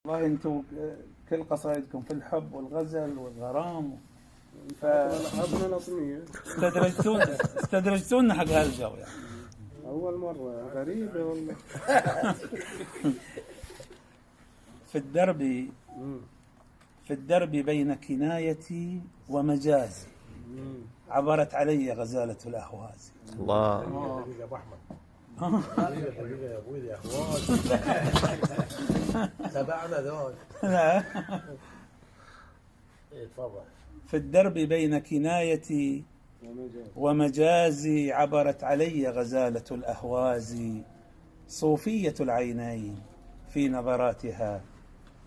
والله انتم كل قصائدكم في الحب والغزل والغرام حبنا الأصمية. استدرجتونا حق هالجو يعني. أول مرة غريبة والله. في الدرب بين كنايتي ومجازي عبرت علي غزالة الأهواز. الله. يا ابو احمد حقيقة يا ابوي يا اخوان تبعنا دول. اتفضل. في الدرب بين كنايتي ومجازي عبرت علي غزالة الأهواز. صوفية العينين في نظراتها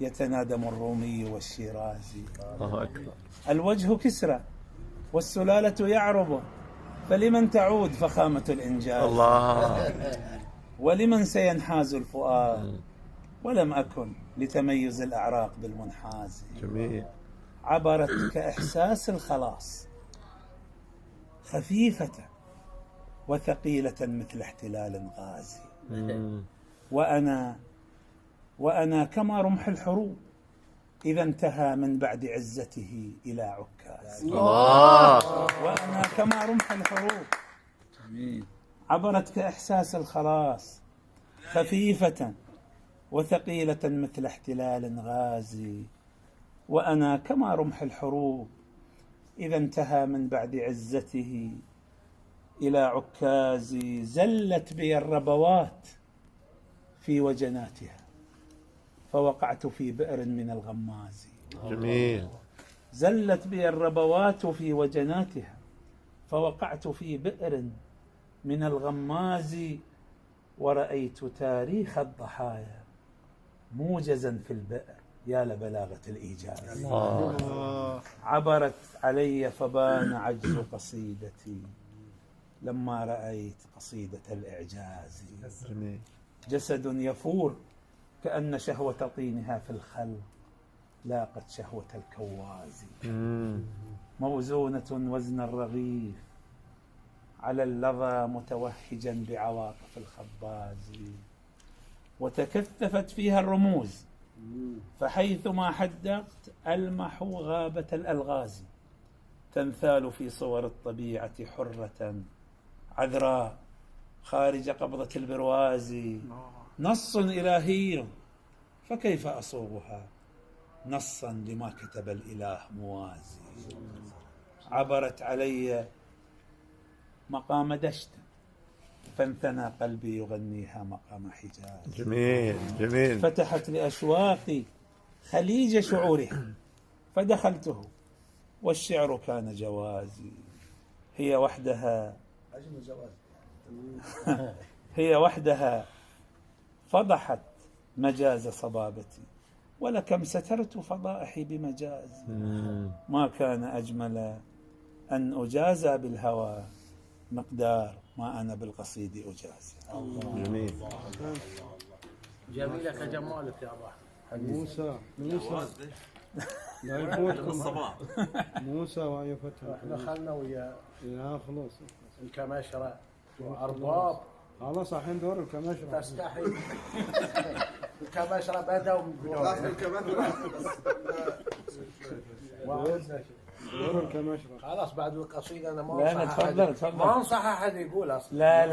يتنادم الرومي والشيرازي. الله أكبر. الوجه كسرى والسلالة يعرب، فلمن تعود فخامة الإنجاز؟ الله. ولمن سينحاز الفؤاد؟ ولم أكن لتميز الأعراق بالمنحاز. جميل. عبرت كإحساس الخلاص، خفيفة وثقيلة مثل احتلال غازي. وأنا كما رمح الحروب إذا انتهى من بعد عزته إلى عكاز. الله. وأنا كما رمح الحروب. عبرت كإحساس الخلاص، خفيفة وثقيلة مثل احتلال غازي. وأنا كما رمح الحروب إذا انتهى من بعد عزته إلى عكازي. زلت بي الربوات في وجناتها فوقعت في بئر من الغماز. جميل. زلت بي الربوات في وجناتها فوقعت في بئر من الغماز. ورأيت تاريخ الضحايا موجزا في البئر، يا لبلاغة الإيجاز. عبرت علي فبان عجز قصيدتي لما رأيت قصيدة الإعجاز. جسد يفور كأن شهوة طينها في الخلق لاقت شهوة الكواز. موزونة وزن الرغيف على اللظى متوهجا بعواطف الخباز. وتكثفت فيها الرموز فحيثما حدقت ألمح غابة الألغاز. تنثال في صور الطبيعة حرة عذراء خارج قبضة البرواز. نص إلهي فكيف أصوغها نصا لما كتب الإله موازي. عبرت علي مقام دشت فانثنى قلبي يغنيها مقام حجاز. جميل جميل. فتحت لأشواقي خليج شعورها فدخلته والشعر كان جوازي. هي وحدها فضحت مجاز صبابتي ولكم سترت فضائحي بمجاز. ما كان أجمل أن أجازى بالهوى مقدار ما أنا بالقصيد أجازي. جميل. جميلك جمالك يا ابو احمد. موسى لا يفوتكم الصباح. موسى وأي فترة احنا خلنا ويا لا خلاص الكماشرة وأرباب. خلاص الحين دور الكماشرة. تستحي الكماشرة بدأوا من دور الكماشرة. خلاص بعد القصيدة أنا ما لا أنصح تفضل ما أنصح أحد يقول أصلا. لا